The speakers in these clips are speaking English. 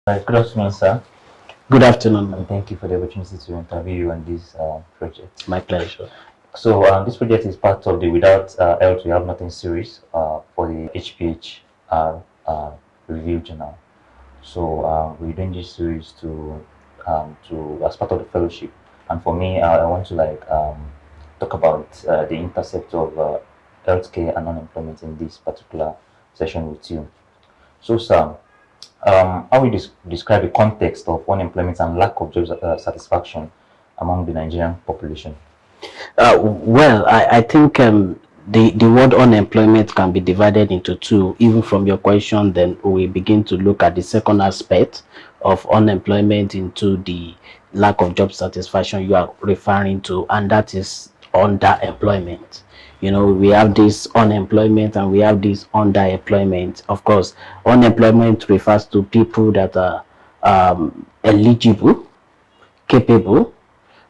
Good afternoon, sir. Good afternoon. And thank you for the opportunity to interview you on this project. My pleasure. So this project is part of the Without Health We Have Nothing series for the HPHR Review Journal. So we're doing this series to as part of the fellowship. And for me, I want to talk about the intercept of healthcare and unemployment in this particular session with you. So, Sam, how we describe the context of unemployment and lack of job satisfaction among the Nigerian population? Well, I think the word unemployment can be divided into two. Even from your question, then we begin to look at the second aspect of unemployment into the lack of job satisfaction you are referring to, and that is underemployment. You know, we have this unemployment and we have this underemployment. Of course, unemployment refers to people that are eligible, capable,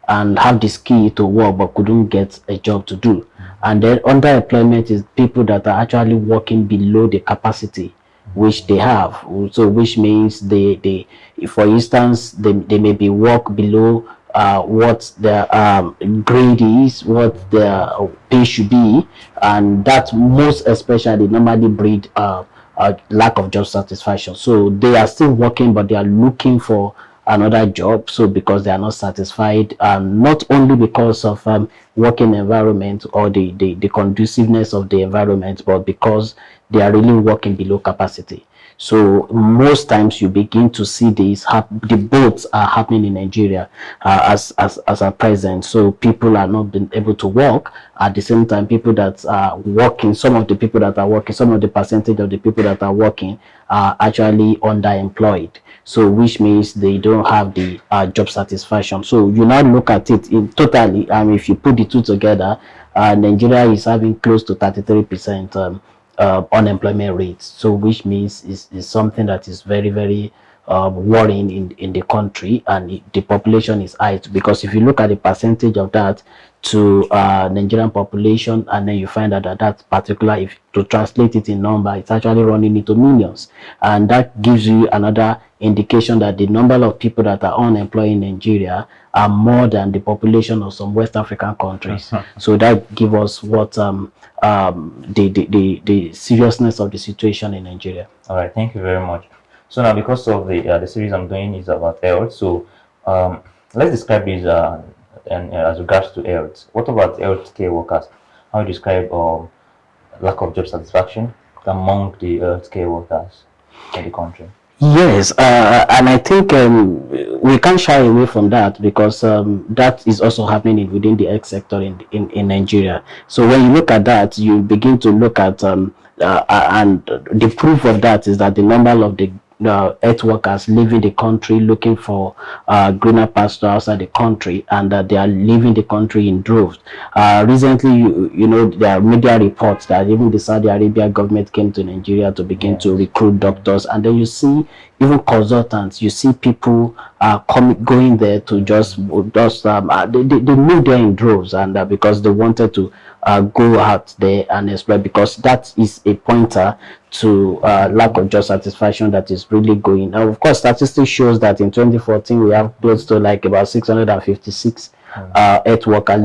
and have the skill to work but couldn't get a job to do. And then underemployment is people that are actually working below the capacity which they have. So which means they for instance, they may be work below what their grade is, what their pay should be, and that most especially normally breed lack of job satisfaction. So they are still working, but they are looking for another job. So because they are not satisfied, not only because of working environment or the conduciveness of the environment, but because they are really working below capacity. So most times you begin to see these the both are happening in Nigeria as at present. So people are not being able to work. At the same time, people that are working, some of the people that are working, some of the percentage of the people that are working are actually underemployed. So which means they don't have the job satisfaction. So you now look at it in totally, if you put the two together, Nigeria is having close to 33% unemployment rates. So which means is something that is very, very worrying in the country, and the population is high, because if you look at the percentage of that to Nigerian population, and then you find out that that particular, if to translate it in number, it's actually running into millions, and that gives you another indication that the number of people that are unemployed in Nigeria are more than the population of some West African countries. So that gives us what the seriousness of the situation in Nigeria. All right, thank you very much. So now, because of the series I'm doing is about health, so let's describe this and as regards to health. What about healthcare workers? How do you describe lack of job satisfaction among the healthcare workers in the country? Yes, and I think we can't shy away from that, because that is also happening within the health sector in Nigeria. So when you look at that, you begin to look at and the proof of that is that the number of the health workers leaving the country looking for greener pasture outside the country, and that they are leaving the country in droves. Recently, you know, there are media reports that even the Saudi Arabia government came to Nigeria to begin to recruit doctors, and then you see even consultants, you see people going there to just they move there in droves, and because they wanted to go out there and explore, because that is a pointer to lack of job satisfaction that is really going. Now, of course, statistics shows that in 2014 we have close to like about 656 health workers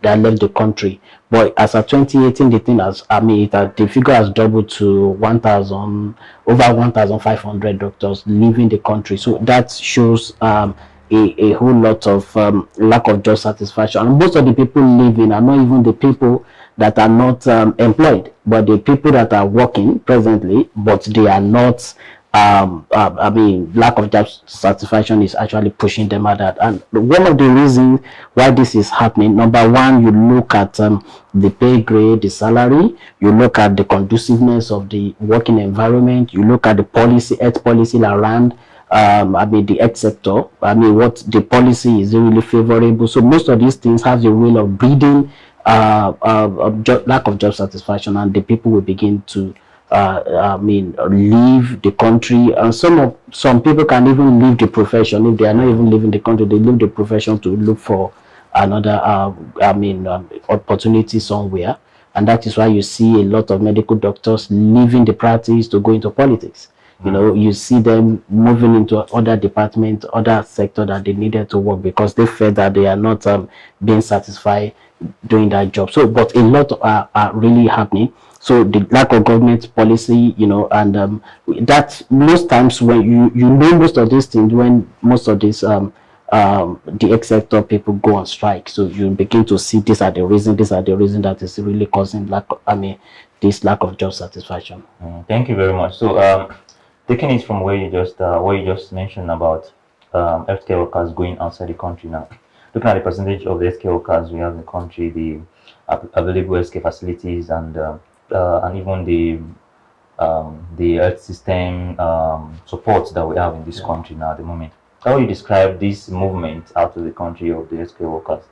that left the country. But as of 2018, the thing has, the figure has doubled to 1,000, over 1,500 doctors leaving the country. So that shows a whole lot of lack of job satisfaction. And most of the people leaving are not even the people that are not employed, but the people that are working presently, but they are not. Lack of job satisfaction is actually pushing them at that. And one of the reasons why this is happening, number one, you look at the pay grade, the salary, you look at the conduciveness of the working environment, you look at the policy, health policy around the health sector. What the policy is really favorable. So most of these things have the will of breeding lack of job satisfaction, and the people will begin to leave the country. And some people can even leave the profession. If they are not even leaving the country, they leave the profession to look for another opportunity somewhere. And that is why you see a lot of medical doctors leaving the practice to go into politics. You know, you see them moving into other departments, other sector that they needed to work because they felt that they are not being satisfied doing that job. So, but a lot are really happening. So the lack of government policy, you know, and that most times when you know most of these things, when most of these the X sector people go on strike, so you begin to see these are the reason that is really causing this lack of job satisfaction. Thank you very much. So taking it from where you just mentioned about healthcare workers going outside the country now, looking at the percentage of the healthcare workers we have in the country, the available healthcare facilities, and even the health system support that we have in this country now at the moment. How will you describe this movement out of the country of the healthcare workers?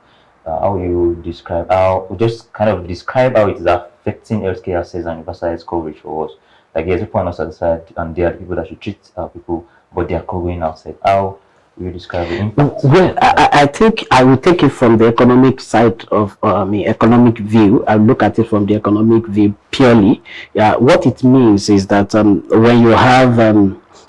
How will you describe how it is affecting healthcare access and universal health coverage for us? Like, yes, people are not satisfied, and there are people that should treat people, but they are going outside. How will you describe the impact? Well, I think I will take it from the economic side of economic view. I look at it from the economic view purely. What it means is that when you have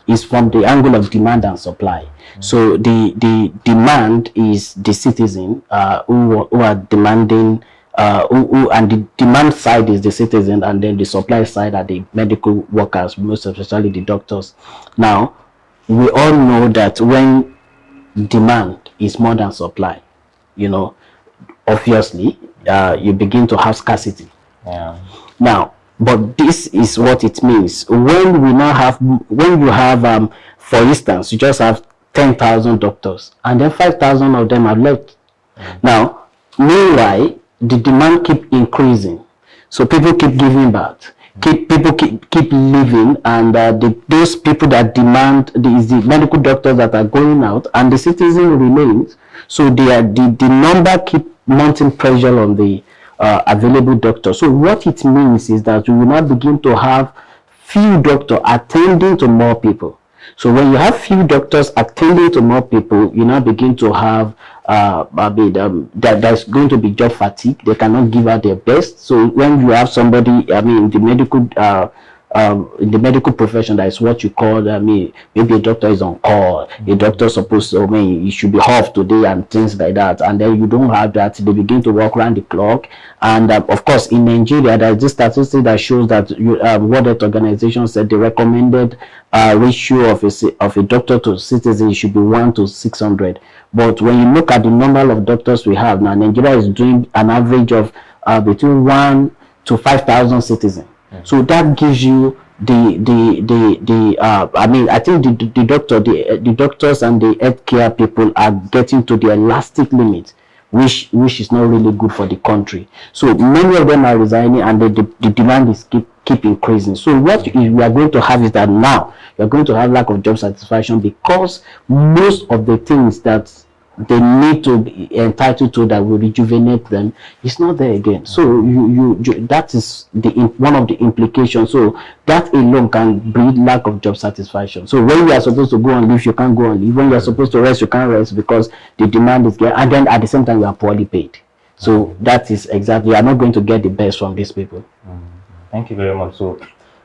is from the angle of demand and supply. So the demand is the citizen who are demanding, and the demand side is the citizen, and then the supply side are the medical workers, most especially the doctors. Now, we all know that when demand is more than supply, you know, obviously you begin to have scarcity. Now, but this is what it means when you have for instance, you just have 10,000 doctors and then 5,000 of them are left. Now, meanwhile, the demand keep increasing, so people keep giving back, people keep living, and those people that demand is the medical doctors that are going out, and the citizen remains. So the number keep mounting pressure on the available doctors. So what it means is that you will now begin to have few doctors attending to more people. So when you have few doctors attending to more people, you now begin to have there's going to be job fatigue. They cannot give out their best. So when you have somebody, in the medical profession, that is what you call, maybe a doctor is on call, a doctor supposed to, he should be off today and things like that, and then you don't have that. They begin to work around the clock, and of course in Nigeria there is this statistic that shows that World Health Organization said the recommended ratio of a doctor to citizen should be 1 to 600. But when you look at the number of doctors we have now, Nigeria is doing an average of between 1 to 5,000 citizens. So that gives you I think the doctors and the healthcare people are getting to the elastic limit, which is not really good for the country. So many of them are resigning, and the demand is keep increasing. So what we are going to have is that now we are going to have lack of job satisfaction, because most of the things that they need to be entitled to that will rejuvenate them is not there again. So that is one of the implications. So that alone can breed lack of job satisfaction. So when you are supposed to go on leave, you can't go on leave. When you are supposed to rest, you can't rest because the demand is there, and then at the same time you are poorly paid. So that is exactly, you are not going to get the best from these people. Thank you very much. So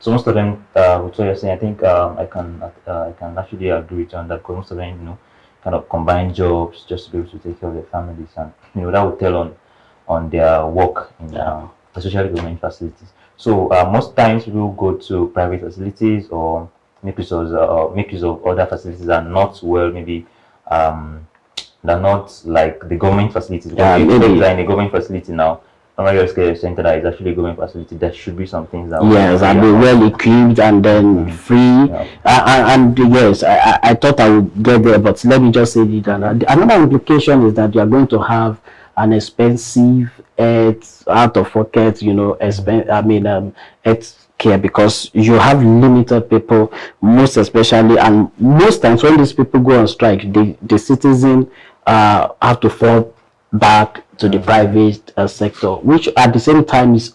most of them, with what you're saying, I think I can actually agree with you on that, because most of them, kind of combine jobs just to be able to take care of their families, and that would tell on their work in especially government facilities. So most times people go to private facilities or make use of other facilities that are not maybe they're not like the government facilities. Maybe in a government facility now, primary health care center that is actually a government facility, there should be some things that and be well equipped and then free. And yes, I thought I would get there, but let me just say it. Another implication is that you are going to have an expensive out of pocket, health care, because you have limited people, most especially, and most times when these people go on strike, the citizen have to fall back to the private sector, which at the same time is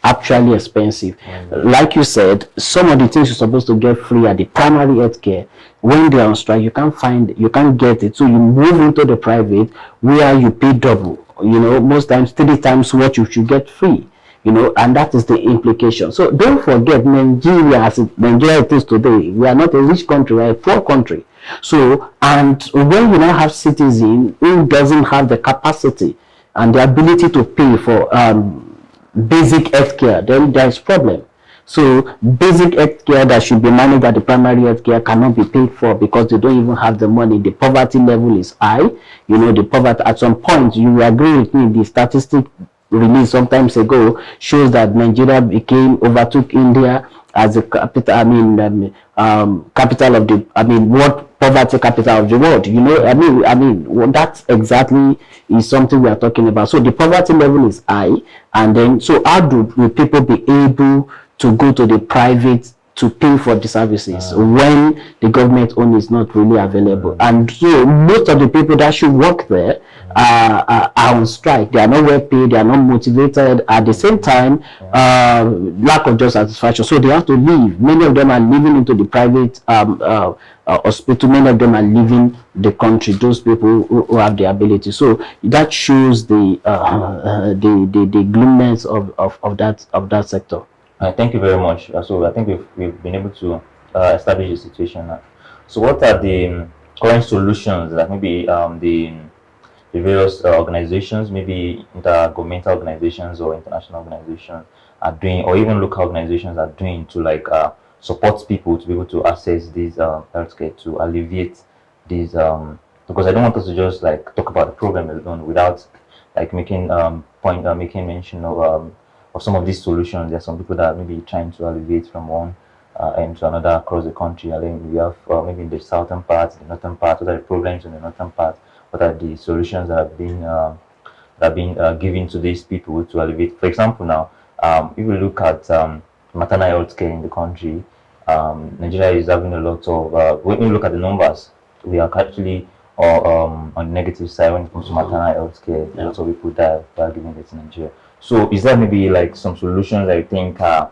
actually expensive. Like you said, some of the things you're supposed to get free at the primary health care, when they're on strike, you can't get it. So you move into the private, where you pay double, most times 3 times what you should get free, and that is the implication. So don't forget, Nigeria, as Nigeria it is today, we are not a rich country, we are a poor country. So, and when you now have citizens who doesn't have the capacity and the ability to pay for basic health care, then there is problem. So basic health care that should be managed at the primary health care cannot be paid for because they don't even have the money. The poverty level is high. The poverty, at some point, you will agree with me, the statistic released some times ago shows that Nigeria overtook India as a capital, capital of the, world poverty capital of the world. That exactly is something we are talking about. So the poverty level is high, and then, so how will people be able to go to the private to pay for the services when the government own is not really available? And so most of the people that should work there are on strike. They are not well paid, they are not motivated. At the same time, lack of job satisfaction. So they have to leave. Many of them are living into the private hospital. Many of them are leaving the country, those people who have the ability. So that shows the gloominess of that sector. Thank you very much. So I think we've been able to establish the situation now. So what are the current solutions that maybe the various organizations, maybe intergovernmental organizations or international organizations are doing, or even local organizations are doing to support people to be able to access these healthcare, to alleviate these because I don't want us to just talk about the problem alone without making mention of some of these solutions. There are some people that are maybe trying to alleviate from one end to another across the country. And then we have maybe in the southern part, the northern part, what are the problems in the northern part, what are the solutions that have been given to these people to alleviate. For example, now, if we look at maternal health care in the country, Nigeria is having a lot of, when we look at the numbers, we are actually on the negative side when it comes to maternal health care. Lots of people die by giving birth in Nigeria. So is there maybe some solutions that you think are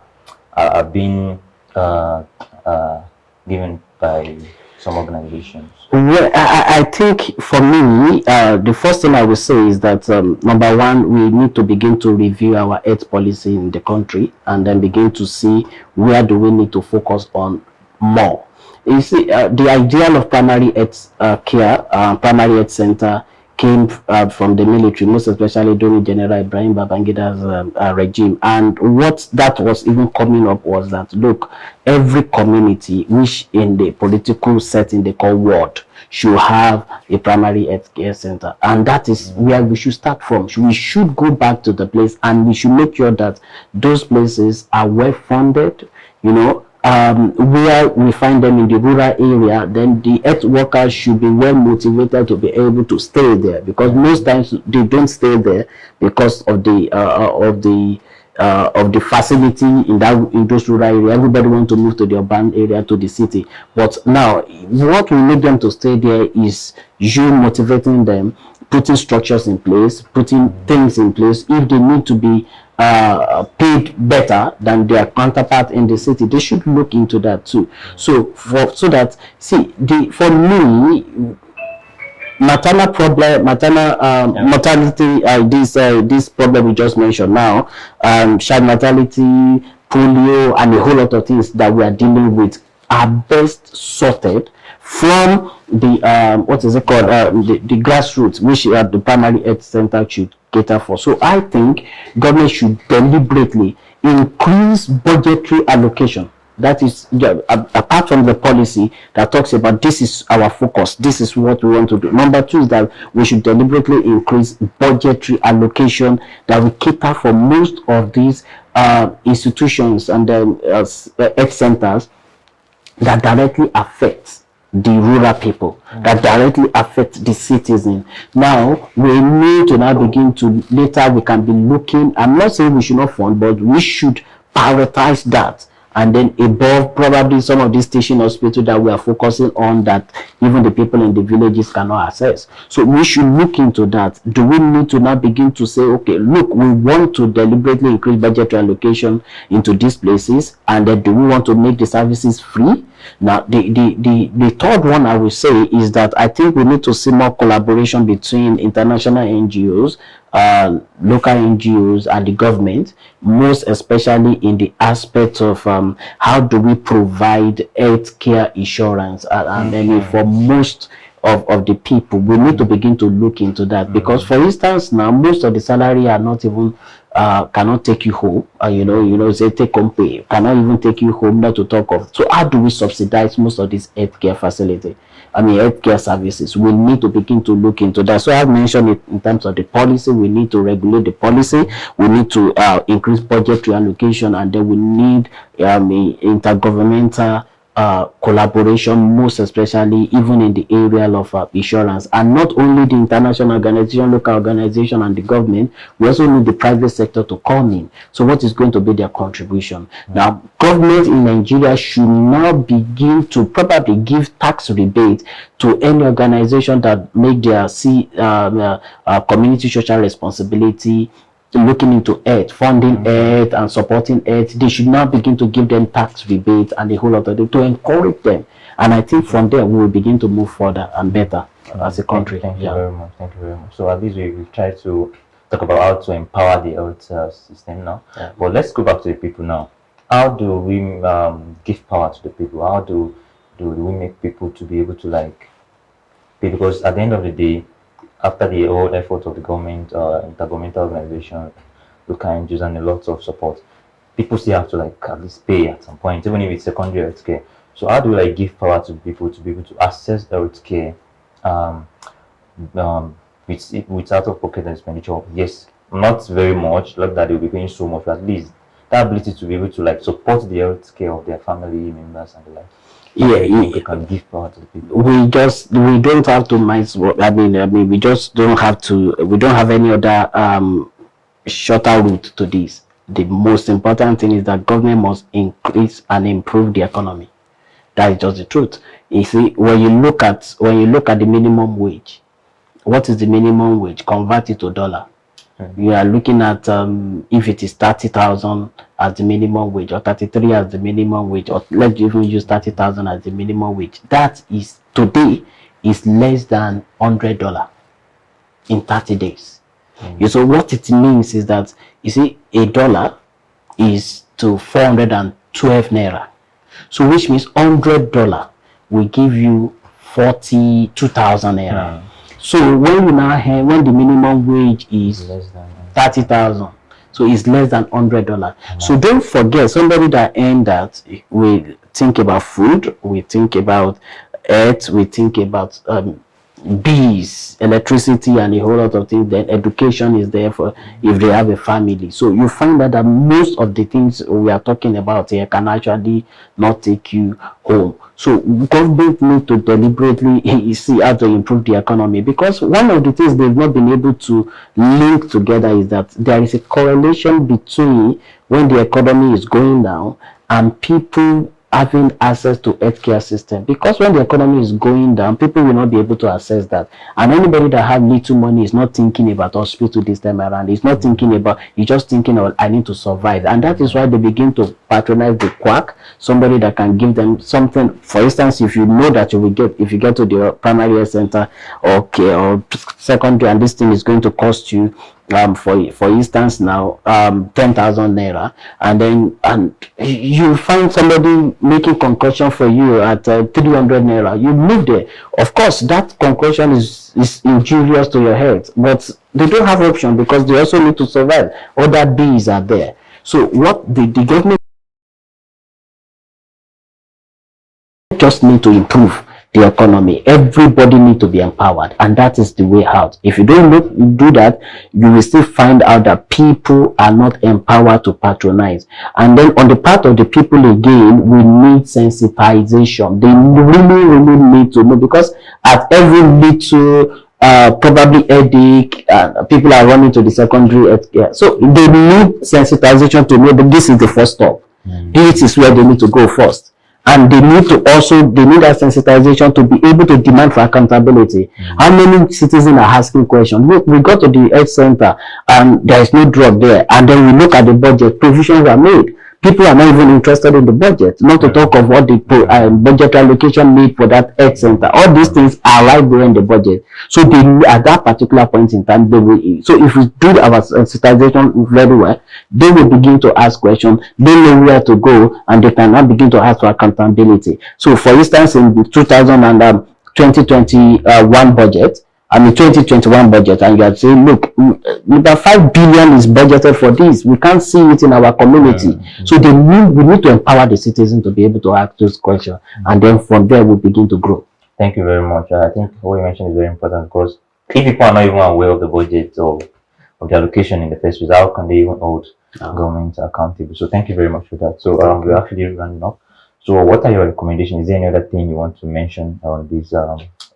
being given by some organizations? Well, I think for me, the first thing I would say is that number one, we need to begin to review our health policy in the country and then begin to see where do we need to focus on more. You see, the ideal of primary health care, primary health center, came from the military, most especially during General Ibrahim Babangida's regime. And what that was even coming up was that, look, every community, which in the political setting they call ward, should have a primary health care center. And that is where we should start from. We should go back to the place and we should make sure that those places are well funded, where we find them in the rural area. Then the health workers should be well motivated to be able to stay there, because most times they don't stay there because of the facility in those rural areas. Everybody wants to move to the urban area, to the city. But now, what will make them to stay there is you motivating them, putting structures in place, putting things in place. If they need to be paid better than their counterpart in the city, they should look into that too. So that, see, for me, maternal mortality, this problem we just mentioned now, child mortality, polio, and a whole lot of things that we are dealing with are best sorted from the the grassroots, which the primary health center should cater for. So I think government should deliberately increase budgetary allocation. That is, apart from the policy that talks about this is our focus, this is what we want to do. Number two is that we should deliberately increase budgetary allocation that will cater for most of these institutions and health centers that directly affect the rural people, that directly affect the citizen. Now we need to begin to, later we can be looking, I'm not saying we should not fund, but we should prioritize that. And then above, probably some of these teaching hospitals that we are focusing on that even the people in the villages cannot access. So we should look into that. Do we need to now begin to say, okay, look, we want to deliberately increase budgetary allocation into these places, and then do we want to make the services free? Now, the third one I will say is that I think we need to see more collaboration between international NGOs, local NGOs and the government, most especially in the aspect of how do we provide healthcare insurance, and then for most of the people, we need to begin to look into that. Because for instance, now most of the salary are not even cannot take you home, say take home pay, cannot even take you home, not to talk of. So how do we subsidize most of this healthcare facility? Healthcare services. We need to begin to look into that. So I've mentioned it in terms of the policy. We need to regulate the policy. We need to increase budgetary allocation, and then we need intergovernmental collaboration, most especially even in the area of insurance. And not only the international organization, local organization, and the government, we also need the private sector to come in. So what is going to be their contribution? Now, government in Nigeria should now begin to probably give tax rebate to any organization that make their community social responsibility, looking into aid, funding aid and supporting aid. They should now begin to give them tax rebates and a whole lot of them to encourage them. And I think from there we will begin to move further and better as a country. Thank you very much. Thank you very much. So at least we've tried to talk about how to empower the health system now. But let's go back to the people now. How do we give power to the people? How do we make people to be able to pay? Because at the end of the day, after the whole effort of the government, intergovernmental organization, local NGOs, and a lot of support, people still have to at least pay at some point, even if it's secondary health care. So how do we give power to people to be able to access health care with out-of-pocket expenditure? Yes, not very much, not that they'll be paying so much, but at least that ability to be able to support the health care of their family members and the like. We can give power to the people. We don't have to we just don't have to. We don't have any other shorter route to this. The most important thing is that government must increase and improve the economy. That is just the truth. You see, when you look at the minimum wage, what is the minimum wage? Convert it to dollar. You are looking at if it is 30,000 as the minimum wage, or 33 as the minimum wage, or let's even use 30,000 as the minimum wage. That is today is less than $100 in 30 days. So what it means is that, you see, a dollar is to 412 naira. So which means $100 will give you 42,000 naira. So when you now have, when the minimum wage is 30,000, so it's less than $100. So don't forget, somebody that earned that, we think about food, we think about earth, we think about bees, electricity, and a whole lot of things. Then education is there for if they have a family. So you find that most of the things we are talking about here can actually not take you home. So government need to deliberately see how to improve the economy, because one of the things they've not been able to link together is that there is a correlation between when the economy is going down and people having access to healthcare system. Because when the economy is going down, people will not be able to access that. And anybody that has little money is not thinking about hospital this time around. He's not thinking about, he's just thinking of, I need to survive. And that is why they begin to patronize the quack, somebody that can give them something. For instance, if you know that you will get, if you get to the primary health center or secondary, and this thing is going to cost you for instance now 10,000 naira, and then you find somebody making concoction for you at 300 naira, you move there. Of course that concoction is injurious to your health, but they don't have option because they also need to survive. Other bees are there. So what the government just need to improve the economy. Everybody need to be empowered, and that is the way out. If you don't do that, you will still find out that people are not empowered to patronize. And then on the part of the people again, we need sensitization. They really need to know, because at every little probably headache, people are running to the secondary health care. So they need sensitization to know that this is the first stop. This is where they need to go first. And they need that sensitization to be able to demand for accountability. How many citizens are asking questions? Look, we go to the health center and there is no drug there. And then we look at the budget, provisions are made. people are not even interested in the budget, not to talk of what the budget allocation need for that health center. All these things are right there in the budget. So they, at that particular point in time, they will, so if we do our sensitization very well, they will begin to ask questions, they know where to go, and they can now begin to ask for accountability. So for instance, in the 2021 budget, 2021 budget, and you are saying, look, about 5 billion is budgeted for this. We can't see it in our community. So we need to empower the citizen to be able to ask those questions, and then from there we begin to grow. Thank you very much. I think what you mentioned is very important, because if people are not even aware of the budget or of the allocation in the first place, how can they even hold government accountable? So thank you very much for that. So we're actually running up. So what are your recommendations? Is there any other thing you want to mention on this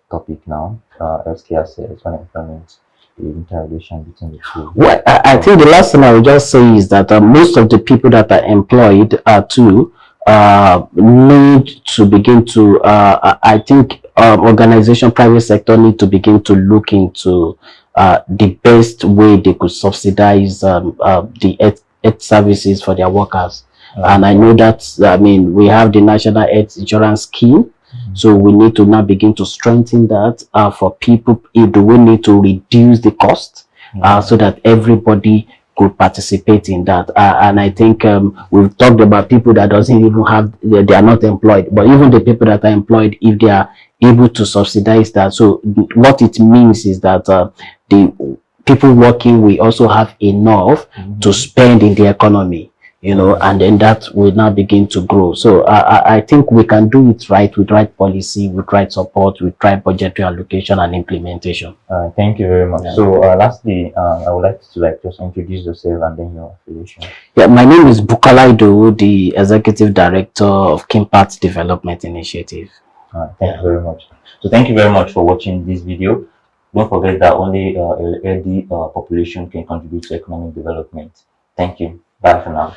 topic now? Healthcare access, unemployment, the interrelation between the two. Well, I think the last thing I would just say is that most of the people that are employed need to begin to, I think organization, private sector need to begin to look into the best way they could subsidize the health services for their workers. And I know that, we have the National Health Insurance Scheme. So we need to now begin to strengthen that for people. Do we need to reduce the cost so that everybody could participate in that? And I think we've talked about people that doesn't even have, they are not employed, but even the people that are employed, if they are able to subsidize that. So what it means is that the people working will also have enough to spend in the economy. And then that will now begin to grow. So I think we can do it right, with right policy, with right support, with right budgetary allocation and implementation. Thank you very much. Yeah. So lastly, I would like to just introduce yourself and then your affiliation. Yeah, my name is Bukola Idowu, the Executive Director of Kimpact Development Initiative. Thank you very much. So thank you very much for watching this video. Don't forget that only a healthy population can contribute to economic development. Thank you. Bye for now.